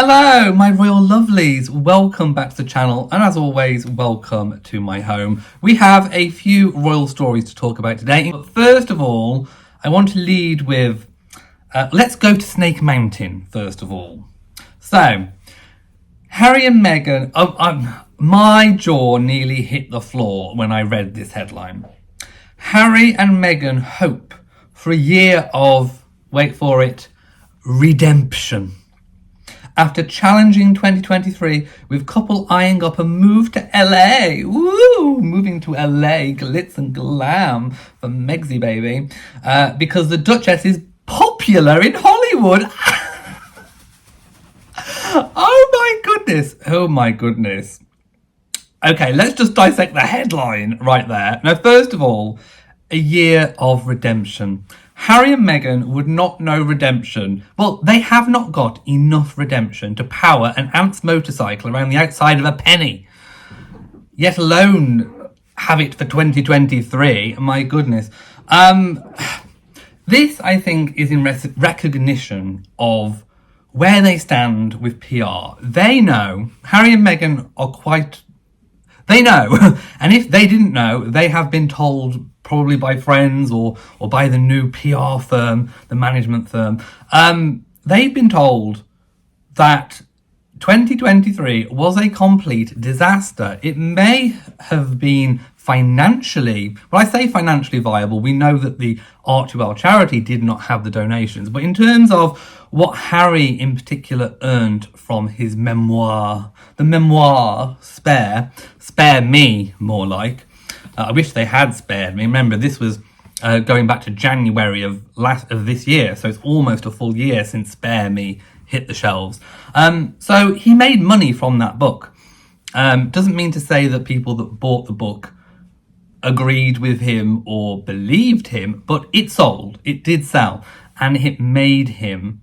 Hello, my royal lovelies. Welcome back to the channel, and as always, welcome to my home. We have a few royal stories to talk about today. But first of all, I want to lead with, let's go to Snake Mountain, first of all. So, Harry and Meghan, my jaw nearly hit the floor when I read this headline. Harry and Meghan hope for a year of, wait for it, redemption. After challenging 2023 with couple eyeing up a move to LA. Woo! Moving to LA, glitz and glam for Megsy baby. Because the Duchess is popular in Hollywood. Oh my goodness. Okay, let's just dissect the headline right there. Now, first of all, a year of redemption. Harry and Meghan would not know redemption. Well, they have not got enough redemption to power an Ant's motorcycle around the outside of a penny. Yet alone have it for 2023. My goodness. This, I think, is in recognition of where they stand with PR. They know, Harry and Meghan are quite... They know, and if they didn't know, they have been told probably by friends or by the new PR firm, the management firm. They've been told that 2023 was a complete disaster. It may have been financially, when I say financially viable, we know that the Archewell charity did not have the donations, but in terms of what Harry in particular earned from his memoir, the memoir Spare Me, more like. I wish they had spared me. Remember, this was going back to January of this year, so it's almost a full year since Spare Me hit the shelves. So he made money from that book. Doesn't mean to say that people that bought the book agreed with him or believed him, but it sold. It did sell, and it made him,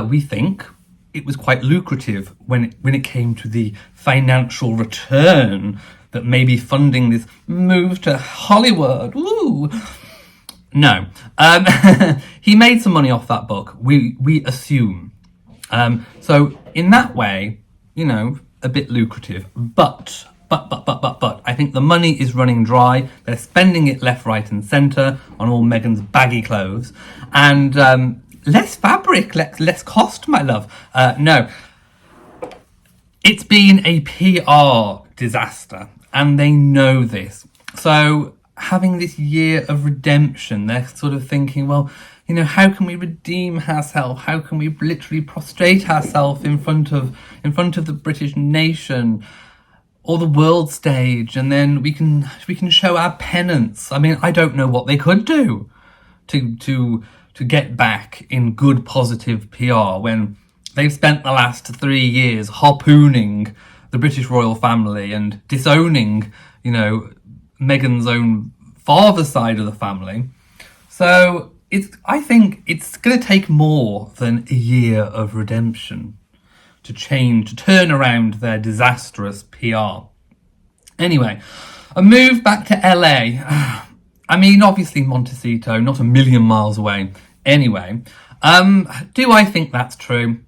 we think, it was quite lucrative when it came to the financial return that may be funding this move to Hollywood. Woo! No. He made some money off that book, we assume. So in that way, you know, a bit lucrative. But, I think the money is running dry. They're spending it left, right and centre on all Meghan's baggy clothes. And less fabric, less cost, my love. No. It's been a PR disaster, and they know this. So having this year of redemption, they're sort of thinking, well, you know, how can we redeem ourselves? How can we literally prostrate ourselves in front of the British nation or the world stage, and then we can show our penance. I mean, I don't know what they could do to get back in good positive PR when they've spent the last 3 years harpooning the British royal family and disowning, you know, Meghan's own father's side of the family. So I think it's going to take more than a year of redemption to turn around their disastrous PR. Anyway, a move back to LA. I mean, obviously Montecito, not a million miles away. Anyway, do I think that's true?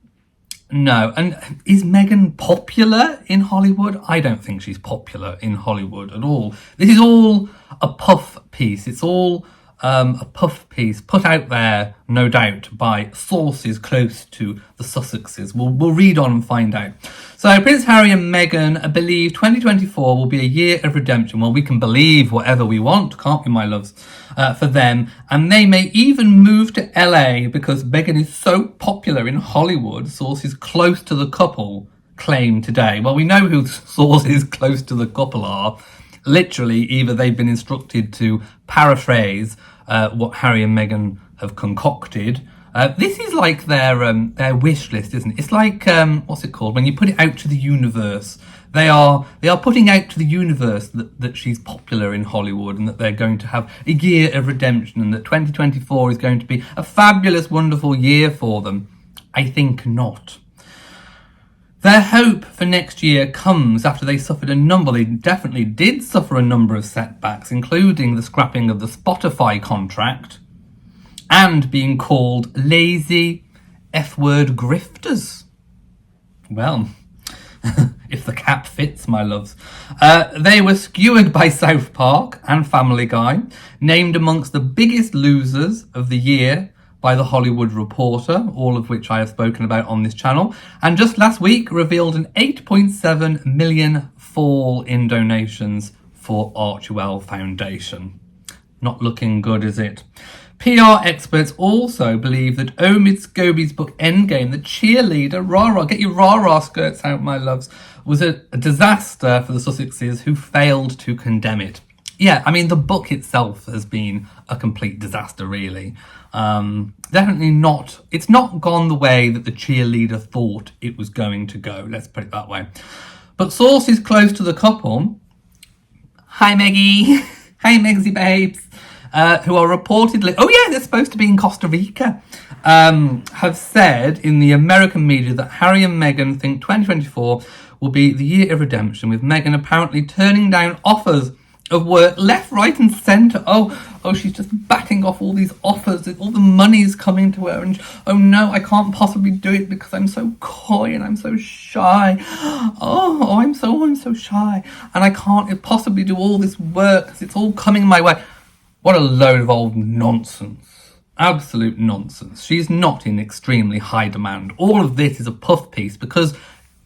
No. And is Meghan popular in Hollywood? I don't think she's popular in Hollywood at all. This is all a puff piece. It's all a puff piece put out there, no doubt, by sources close to the Sussexes. We'll read on and find out. So Prince Harry and Meghan believe 2024 will be a year of redemption. Well, we can believe whatever we want, can't we, my loves, for them. And they may even move to LA because Meghan is so popular in Hollywood, sources close to the couple claim today. Well, we know who sources close to the couple are. Literally, either they've been instructed to paraphrase what Harry and Meghan have concocted. This is like their wish list, isn't it? It's like, what's it called? When you put it out to the universe. They are putting out to the universe that she's popular in Hollywood and that they're going to have a year of redemption and that 2024 is going to be a fabulous, wonderful year for them. I think not. Their hope for next year comes after they suffered they definitely did suffer a number of setbacks, including the scrapping of the Spotify contract and being called lazy F-word grifters. Well, if the cap fits, my loves. They were skewered by South Park and Family Guy, named amongst the biggest losers of the year by The Hollywood Reporter, all of which I have spoken about on this channel, and just last week revealed an 8.7 million fall in donations for Archewell Foundation. Not looking good, is it? PR experts also believe that Omid Scobie's book Endgame, the cheerleader, rah-rah, get your rah-rah skirts out, my loves, was a disaster for the Sussexes who failed to condemn it. Yeah, I mean, the book itself has been a complete disaster, really. Definitely not, it's not gone the way that the cheerleader thought it was going to go, let's put it that way. But sources close to the couple, hi Meggie, hi Megsy babes, who are reportedly, oh yeah, they're supposed to be in Costa Rica, have said in the American media that Harry and Meghan think 2024 will be the year of redemption, with Meghan apparently turning down offers of work left, right and centre. Oh, she's just batting off all these offers, all the money's coming to her, and oh no, I can't possibly do it because I'm so coy and I'm so shy. I'm so shy, and I can't possibly do all this work because it's all coming my way. What a load of old nonsense. Absolute nonsense. She's not in extremely high demand. All of this is a puff piece because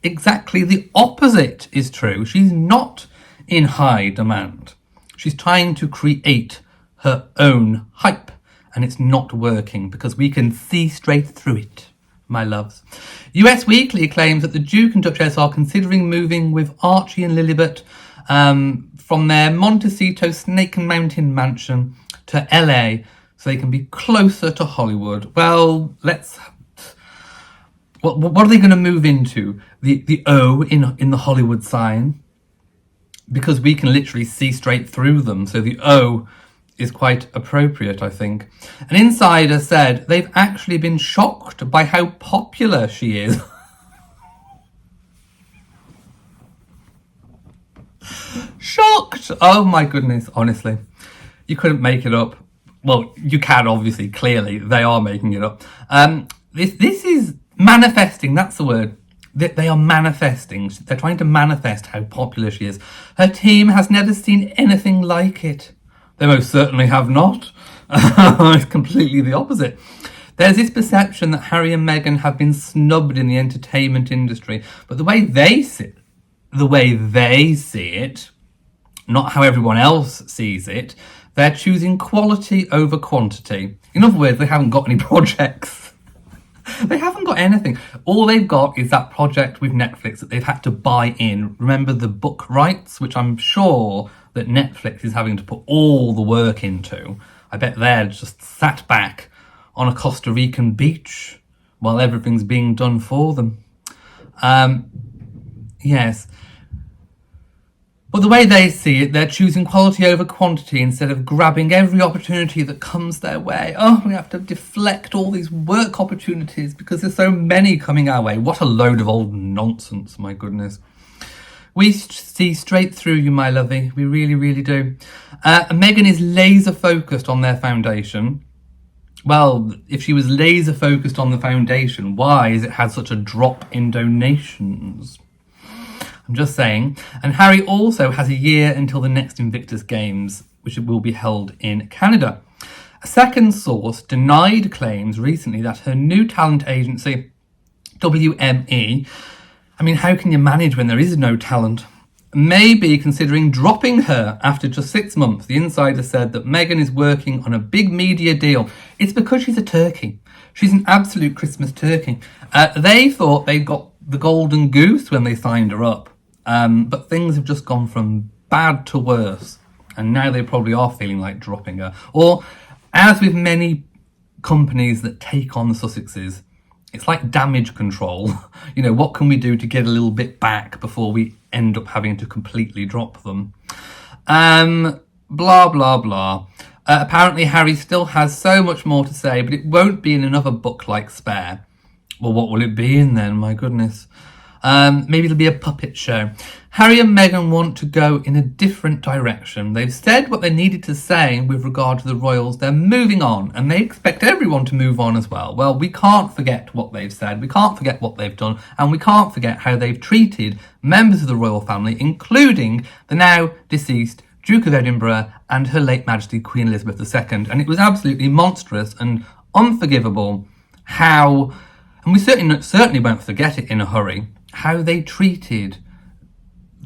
exactly the opposite is true. She's not in high demand. She's trying to create her own hype, and it's not working because we can see straight through it, my loves. US Weekly claims that the Duke and Duchess are considering moving with Archie and Lilibet from their Montecito Snake and Mountain mansion to LA so they can be closer to Hollywood. Well, what are they going to move into? The O in the Hollywood sign? Because we can literally see straight through them. So the O is quite appropriate, I think. An insider said they've actually been shocked by how popular she is. Shocked! Oh my goodness, honestly. You couldn't make it up. Well, you can, obviously, clearly. They are making it up. This is manifesting, that's the word. They are manifesting. They're trying to manifest how popular she is. Her team has never seen anything like it. They most certainly have not. It's completely the opposite. There's this perception that Harry and Meghan have been snubbed in the entertainment industry, but the way they see it, not how everyone else sees it, they're choosing quality over quantity. In other words, they haven't got any projects. They haven't got anything. All they've got is that project with Netflix that they've had to buy in. Remember the book rights, which I'm sure that Netflix is having to put all the work into. I bet they're just sat back on a Costa Rican beach while everything's being done for them. Yes. But the way they see it, they're choosing quality over quantity instead of grabbing every opportunity that comes their way. Oh, we have to deflect all these work opportunities because there's so many coming our way. What a load of old nonsense, my goodness. We see straight through you, my lovey. We really, really do. Meghan is laser focused on their foundation. Well, if she was laser focused on the foundation, why has it had such a drop in donations? I'm just saying. And Harry also has a year until the next Invictus Games, which will be held in Canada. A second source denied claims recently that her new talent agency, WME, I mean, how can you manage when there is no talent, may be considering dropping her after just 6 months. The insider said that Meghan is working on a big media deal. It's because she's a turkey. She's an absolute Christmas turkey. They thought they got the golden goose when they signed her up. But things have just gone from bad to worse, and now they probably are feeling like dropping her. Or, as with many companies that take on the Sussexes, it's like damage control. You know, what can we do to get a little bit back before we end up having to completely drop them? Blah, blah, blah. Apparently Harry still has so much more to say, but it won't be in another book like Spare. Well, what will it be in then? My goodness. Maybe it'll be a puppet show. Harry and Meghan want to go in a different direction. They've said what they needed to say with regard to the royals. They're moving on, and they expect everyone to move on as well. Well, we can't forget what they've said, we can't forget what they've done, and we can't forget how they've treated members of the royal family, including the now deceased Duke of Edinburgh and Her late Majesty Queen Elizabeth II. And it was absolutely monstrous and unforgivable how, and we certainly won't forget it in a hurry, how they treated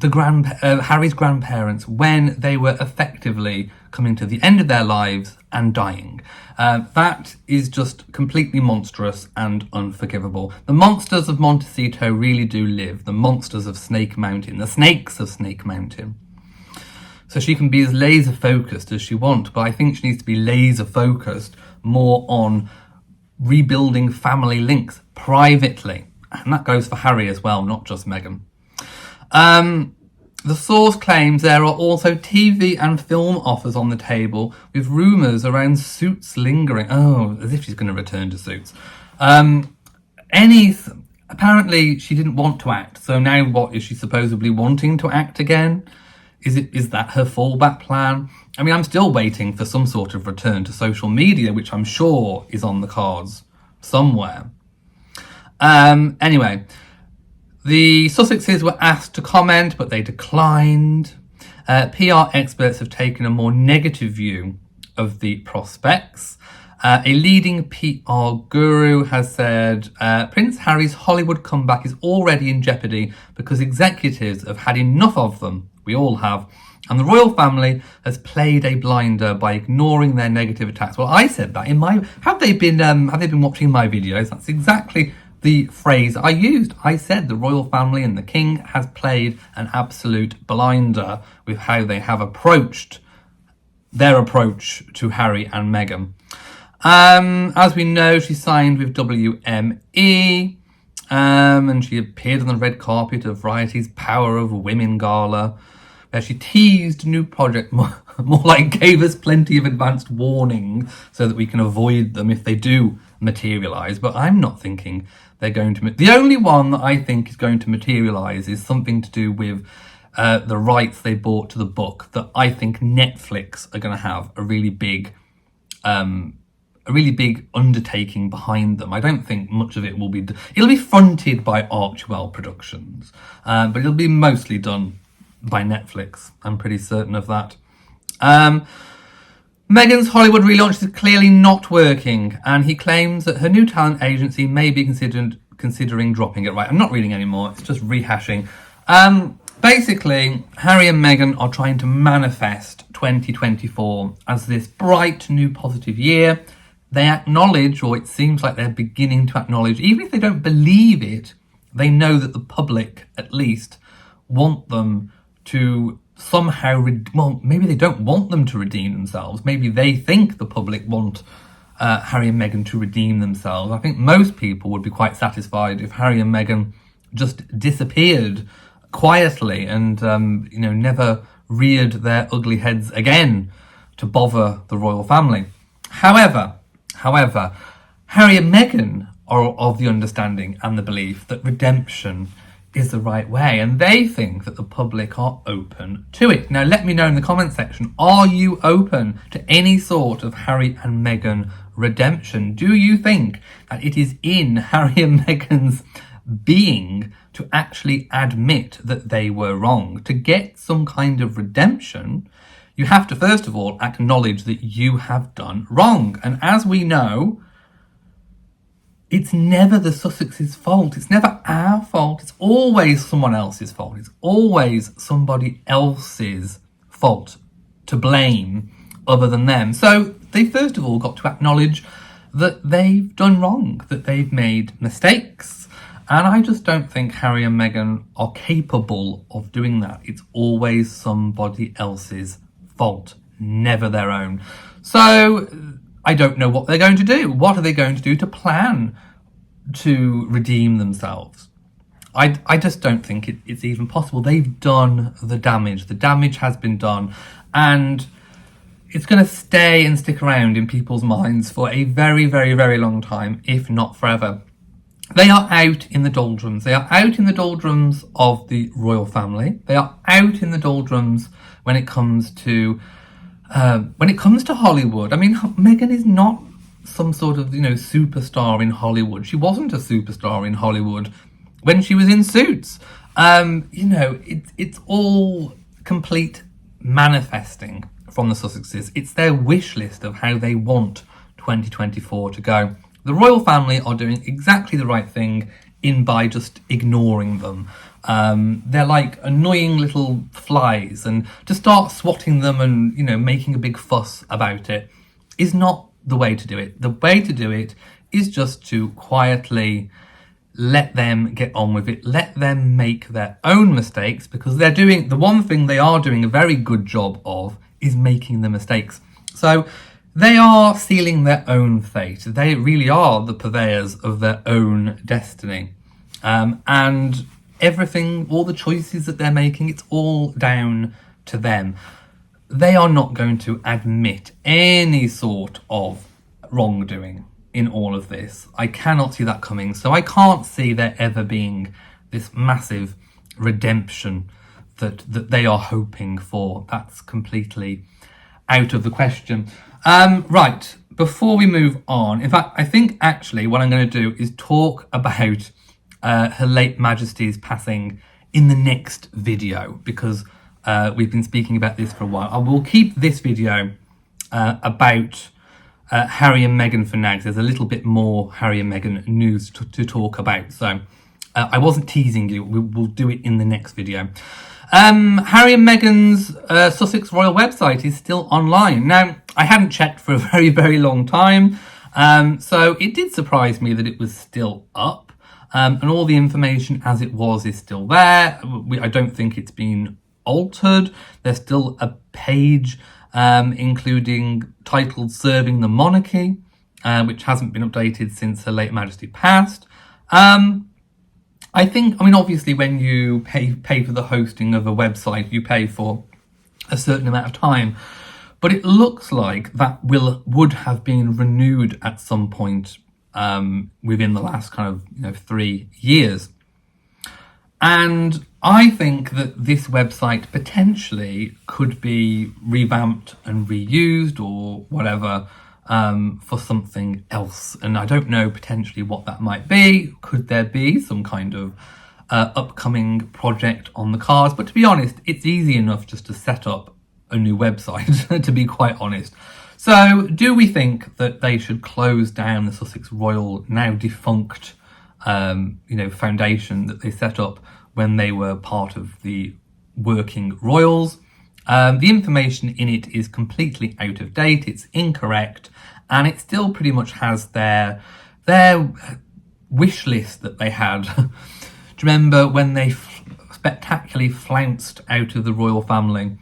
Harry's grandparents when they were effectively coming to the end of their lives and dying. That is just completely monstrous and unforgivable. The monsters of Montecito really do live. The monsters of Snake Mountain. The snakes of Snake Mountain. So she can be as laser focused as she wants, but I think she needs to be laser focused more on rebuilding family links privately. And that goes for Harry as well, not just Meghan. The source claims there are also TV and film offers on the table, with rumours around Suits lingering. Oh, as if she's going to return to Suits. Apparently she didn't want to act, so now what, is she supposedly wanting to act again? Is that her fallback plan? I mean, I'm still waiting for some sort of return to social media, which I'm sure is on the cards somewhere. Anyway, the Sussexes were asked to comment, but they declined. PR experts have taken a more negative view of the prospects. A leading PR guru has said Prince Harry's Hollywood comeback is already in jeopardy because executives have had enough of them. We all have. And the royal family has played a blinder by ignoring their negative attacks. Well, I said that in my... Have they been watching my videos? That's exactly the phrase I used. I said the royal family and the king has played an absolute blinder with how they have approached their approach to Harry and Meghan. As we know, she signed with WME, and she appeared on the red carpet of Variety's Power of Women gala, where she teased a new project, more like gave us plenty of advanced warning so that we can avoid them if they do materialise. But I'm not thinking they're going to... The only one that I think is going to materialise is something to do with the rights they bought to the book, that I think Netflix are going to have a really big undertaking behind them. I don't think much of it will be... It'll be fronted by Archwell Productions, but it'll be mostly done by Netflix. I'm pretty certain of that. Meghan's Hollywood relaunch is clearly not working, and he claims that her new talent agency may be considering dropping it. Right, I'm not reading anymore, it's just rehashing. Basically, Harry and Meghan are trying to manifest 2024 as this bright new positive year. They acknowledge, or it seems like they're beginning to acknowledge, even if they don't believe it, they know that the public, at least, want them to somehow... well, maybe they don't want them to redeem themselves. Maybe they think the public want Harry and Meghan to redeem themselves. I think most people would be quite satisfied if Harry and Meghan just disappeared quietly and, never reared their ugly heads again to bother the royal family. However, Harry and Meghan are of the understanding and the belief that redemption is the right way, and they think that the public are open to it. Now, let me know in the comment section, are you open to any sort of Harry and Meghan redemption? Do you think that it is in Harry and Meghan's being to actually admit that they were wrong? To get some kind of redemption, you have to first of all acknowledge that you have done wrong. And as we know, it's never the Sussexes' fault. It's never our fault. It's always someone else's fault. It's always somebody else's fault to blame other than them. So they first of all got to acknowledge that they've done wrong, that they've made mistakes. And I just don't think Harry and Meghan are capable of doing that. It's always somebody else's fault, never their own. So I don't know what they're going to do. What are they going to do to plan to redeem themselves? I just don't think it's even possible. They've done the damage. The damage has been done, and it's going to stay and stick around in people's minds for a very, very, very long time, if not forever. They are out in the doldrums. They are out in the doldrums of the royal family. They are out in the doldrums when it comes to Hollywood. I mean, Meghan is not some sort of superstar in Hollywood. She wasn't a superstar in Hollywood when she was in Suits. It's all complete manifesting from the Sussexes. It's their wish list of how they want 2024 to go. The royal family are doing exactly the right thing by just ignoring them. They're like annoying little flies, and to start swatting them and making a big fuss about it is not the way to do it. The way to do it is just to quietly let them get on with it. Let them make their own mistakes, because they're doing the one thing they are doing a very good job of is making the mistakes. So they are sealing their own fate. They really are the purveyors of their own destiny. And everything, all the choices that they're making, it's all down to them. They are not going to admit any sort of wrongdoing in all of this. I cannot see that coming. So I can't see there ever being this massive redemption that they are hoping for. That's completely out of the question. Right, before we move on, in fact, I think actually what I'm going to do is talk about Her Late Majesty's passing in the next video, because we've been speaking about this for a while. I will keep this video about Harry and Meghan for now, because there's a little bit more Harry and Meghan news to talk about. So I wasn't teasing you. We'll do it in the next video. Harry and Meghan's Sussex royal website is still online. Now, I hadn't checked for a very, very long time, so it did surprise me that it was still up, and all the information as it was is still there. I don't think it's been altered. There's still a page including titled Serving the Monarchy, which hasn't been updated since Her Late Majesty passed. I mean, obviously, when you pay for the hosting of a website, you pay for a certain amount of time. But it looks like that would have been renewed at some point within the last kind of 3 years. And I think that this website potentially could be revamped and reused or whatever for something else. And I don't know potentially what that might be. Could there be some kind of upcoming project on the cards? But to be honest, it's easy enough just to set up a new website, to be quite honest. So do we think that they should close down the Sussex Royal, now defunct, foundation that they set up when they were part of the working royals? The information in it is completely out of date, it's incorrect, and it still pretty much has their wish list that they had. Do you remember when they spectacularly flounced out of the royal family,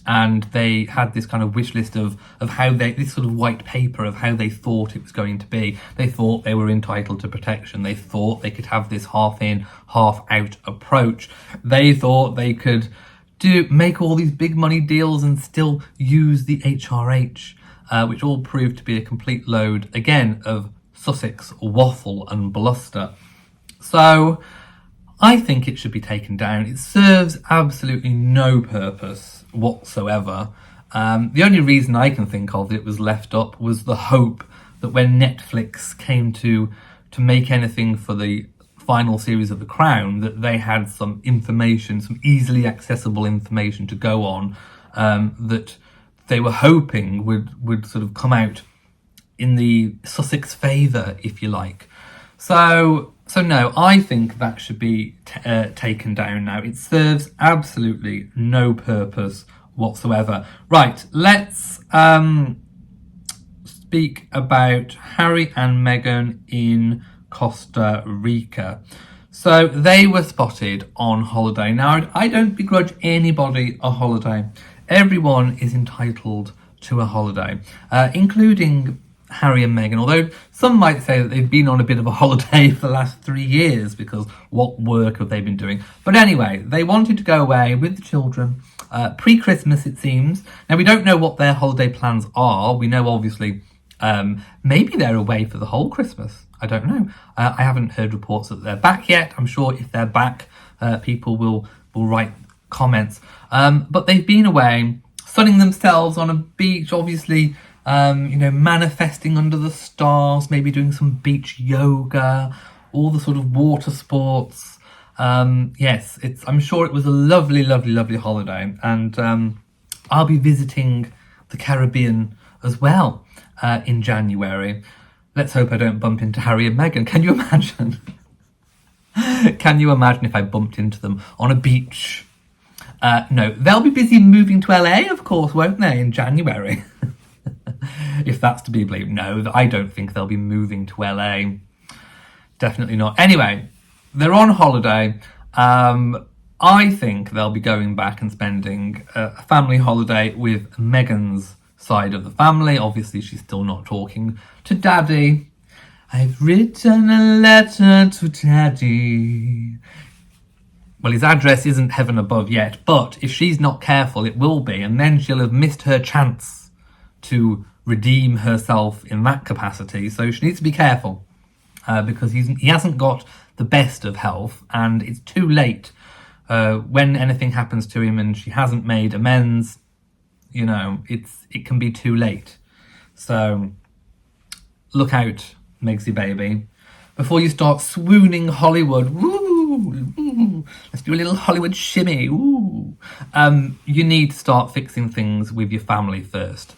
and they had this kind of wish list of how this sort of white paper of how they thought it was going to be. They thought they were entitled to protection. They thought they could have this half in, half out approach. They thought they could make all these big money deals and still use the HRH, which all proved to be a complete load, again, of Sussex waffle and bluster. So I think it should be taken down. It serves absolutely no purpose whatsoever. The only reason I can think of it was left up was the hope that when Netflix came to make anything for the final series of The Crown, that they had some information, some easily accessible information to go on, that they were hoping would sort of come out in the Sussex favour, if you like. So no, I think that should be taken down now. It serves absolutely no purpose whatsoever. Right, let's speak about Harry and Meghan in Costa Rica. So they were spotted on holiday. Now, I don't begrudge anybody a holiday. Everyone is entitled to a holiday, including Harry and Meghan, although some might say that they've been on a bit of a holiday for the last 3 years, because what work have they been doing? But anyway, they wanted to go away with the children pre-Christmas, it seems. Now, we don't know what their holiday plans are. We know, obviously, maybe they're away for the whole Christmas. I don't know. I haven't heard reports that they're back yet. I'm sure if they're back, people will write comments. But they've been away, sunning themselves on a beach, obviously, manifesting under the stars, maybe doing some beach yoga, all the sort of water sports. Yes, I'm sure it was a lovely, lovely, lovely holiday. And I'll be visiting the Caribbean as well in January. Let's hope I don't bump into Harry and Meghan. Can you imagine? Can you imagine if I bumped into them on a beach? No, they'll be busy moving to LA, of course, won't they, in January? If that's to be believed. No, I don't think they'll be moving to LA. Definitely not. Anyway, they're on holiday. I think they'll be going back and spending a family holiday with Meghan's side of the family. Obviously, she's still not talking to Daddy. I've written a letter to Daddy. Well, his address isn't heaven above yet, but if she's not careful, it will be, and then she'll have missed her chance to redeem herself in that capacity. So she needs to be careful because he hasn't got the best of health, and it's too late when anything happens to him and she hasn't made amends. It can be too late. So look out, Megsy baby, before you start swooning Hollywood. Woo! Let's do a little Hollywood shimmy. Ooh. You need to start fixing things with your family first.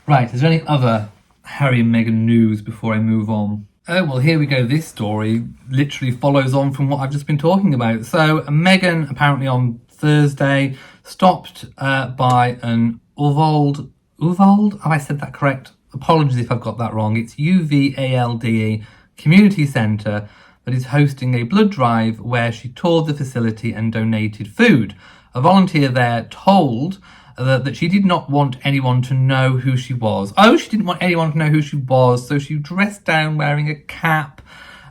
Right, is there any other Harry and Meghan news before I move on? Oh, well, here we go. This story literally follows on from what I've just been talking about. So Meghan apparently on Thursday stopped by an Uvalde, have I said that correct? Apologies if I've got that wrong. It's UVALDE community centre that is hosting a blood drive where she toured the facility and donated food. A volunteer there told that she did not want anyone to know who she was. Oh, she didn't want anyone to know who she was, so she dressed down wearing a cap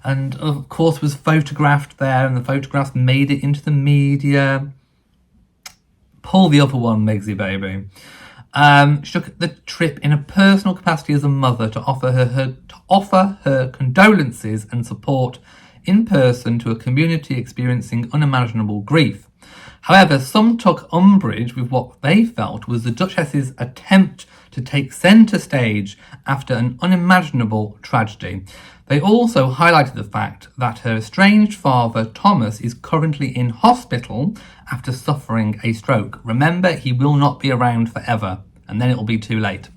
and, of course, was photographed there, and the photographs made it into the media. Pull the other one, Megsy baby. She took the trip in a personal capacity as a mother to offer her condolences and support in person to a community experiencing unimaginable grief. However, some took umbrage with what they felt was the Duchess's attempt to take centre stage after an unimaginable tragedy. They also highlighted the fact that her estranged father, Thomas, is currently in hospital after suffering a stroke. Remember, he will not be around forever, and then it will be too late.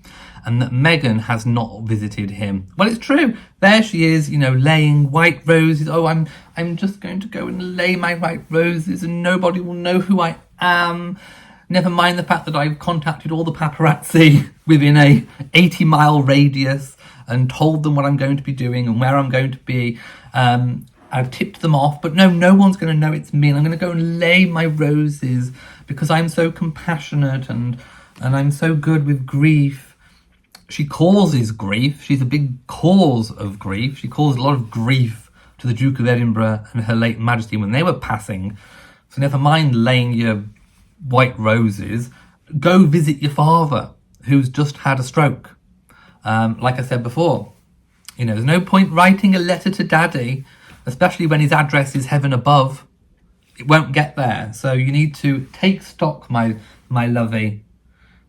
And that Meghan has not visited him. Well, it's true. There she is, laying white roses. Oh, I'm just going to go and lay my white roses and nobody will know who I am. Never mind the fact that I've contacted all the paparazzi within a 80-mile radius and told them what I'm going to be doing and where I'm going to be. I've tipped them off, but no one's going to know it's me. And I'm going to go and lay my roses because I'm so compassionate and I'm so good with grief. She causes grief. She's a big cause of grief. She caused a lot of grief to the Duke of Edinburgh and Her late Majesty when they were passing. So never mind laying your white roses. Go visit your father, who's just had a stroke. Like I said before, there's no point writing a letter to Daddy, especially when his address is heaven above. It won't get there. So you need to take stock, my lovey.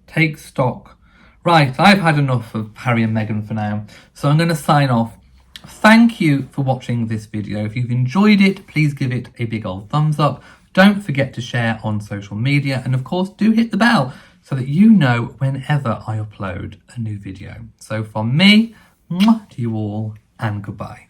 Take stock. Right, I've had enough of Harry and Meghan for now, so I'm going to sign off. Thank you for watching this video. If you've enjoyed it, please give it a big old thumbs up. Don't forget to share on social media, and of course, do hit the bell so that you know whenever I upload a new video. So from me, mwah, to you all, and goodbye.